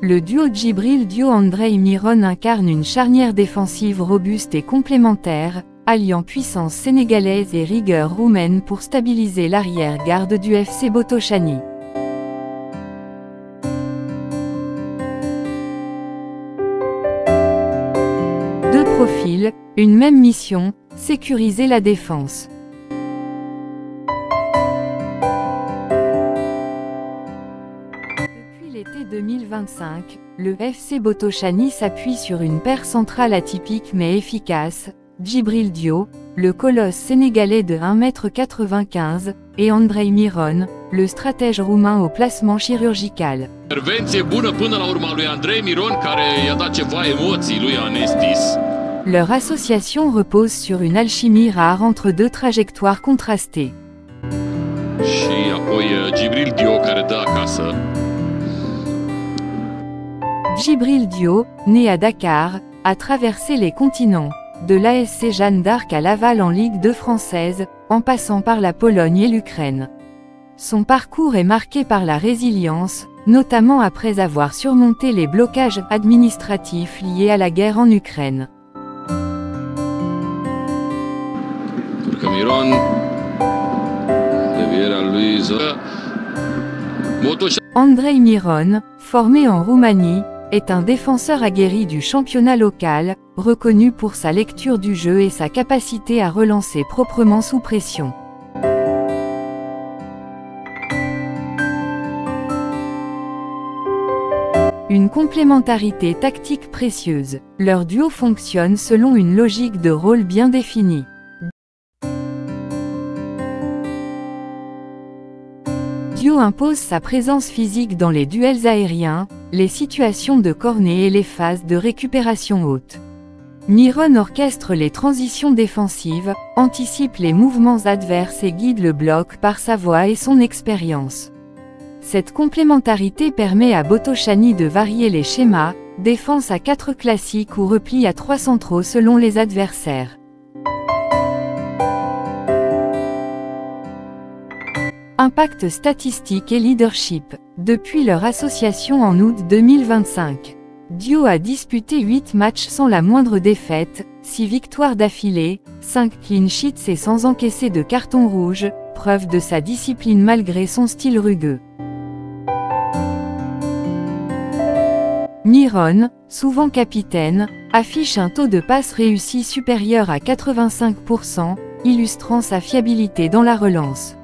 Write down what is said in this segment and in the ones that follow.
le duo Djibril Diop-Andrei Miron incarne une charnière défensive robuste et complémentaire, alliant puissance sénégalaise et rigueur roumaine pour stabiliser l'arrière-garde du FC Botoşani. Deux profils, une même mission, sécuriser la défense. Depuis l'été 2025, le FC Botoşani s'appuie sur une paire centrale atypique mais efficace, Djibril Diop, le colosse sénégalais de 1,95 m, et Andrei Miron, le stratège roumain au placement chirurgical. Leur association repose sur une alchimie rare entre deux trajectoires contrastées. Djibril Diop, né à Dakar, a traversé les continents, de l'ASC Jeanne d'Arc à Laval en Ligue 2 française, en passant par la Pologne et l'Ukraine. Son parcours est marqué par la résilience, notamment après avoir surmonté les blocages administratifs liés à la guerre en Ukraine. Andrei Miron, formé en Roumanie, est un défenseur aguerri du championnat local, reconnu pour sa lecture du jeu et sa capacité à relancer proprement sous pression. Une complémentarité tactique précieuse. Leur duo fonctionne selon une logique de rôle bien définie. Diop impose sa présence physique dans les duels aériens, les situations de corner et les phases de récupération haute. Miron orchestre les transitions défensives, anticipe les mouvements adverses et guide le bloc par sa voix et son expérience. Cette complémentarité permet à Botoşani de varier les schémas, défense à 4 classiques ou repli à 3 centraux selon les adversaires. Impact statistique et leadership. Depuis leur association en août 2025, Diop a disputé 8 matchs sans la moindre défaite, 6 victoires d'affilée, 5 clean sheets et sans encaisser de carton rouge, preuve de sa discipline malgré son style rugueux. Miron, souvent capitaine, affiche un taux de passes réussies supérieur à 85%, illustrant sa fiabilité dans la relance.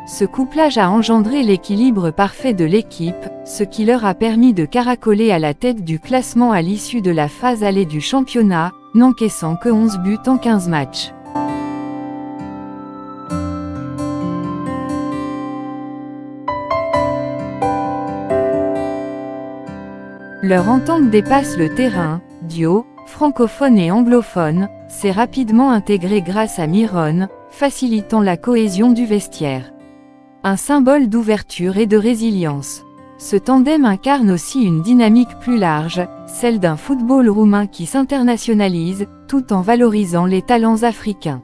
Ce couplage a engendré l'équilibre parfait de l'équipe, ce qui leur a permis de caracoler à la tête du classement à l'issue de la phase allée du championnat, n'encaissant que 11 buts en 15 matchs. Leur entente dépasse le terrain. Diop, francophone et anglophone, s'est rapidement intégré grâce à Miron, facilitant la cohésion du vestiaire. Un symbole d'ouverture et de résilience. Ce tandem incarne aussi une dynamique plus large, celle d'un football roumain qui s'internationalise, tout en valorisant les talents africains.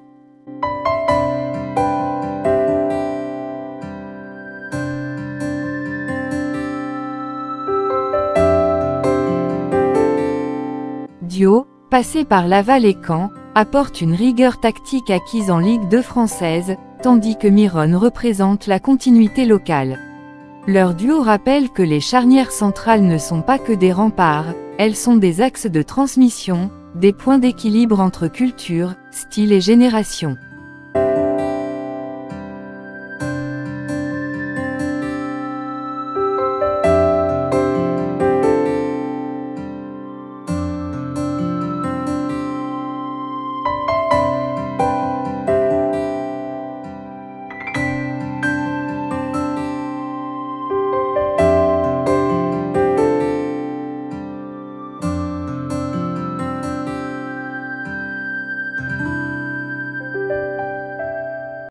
Diop, passé par Laval et Caen, apporte une rigueur tactique acquise en Ligue 2 française, tandis que Miron représente la continuité locale. Leur duo rappelle que les charnières centrales ne sont pas que des remparts, elles sont des axes de transmission, des points d'équilibre entre culture, style et génération.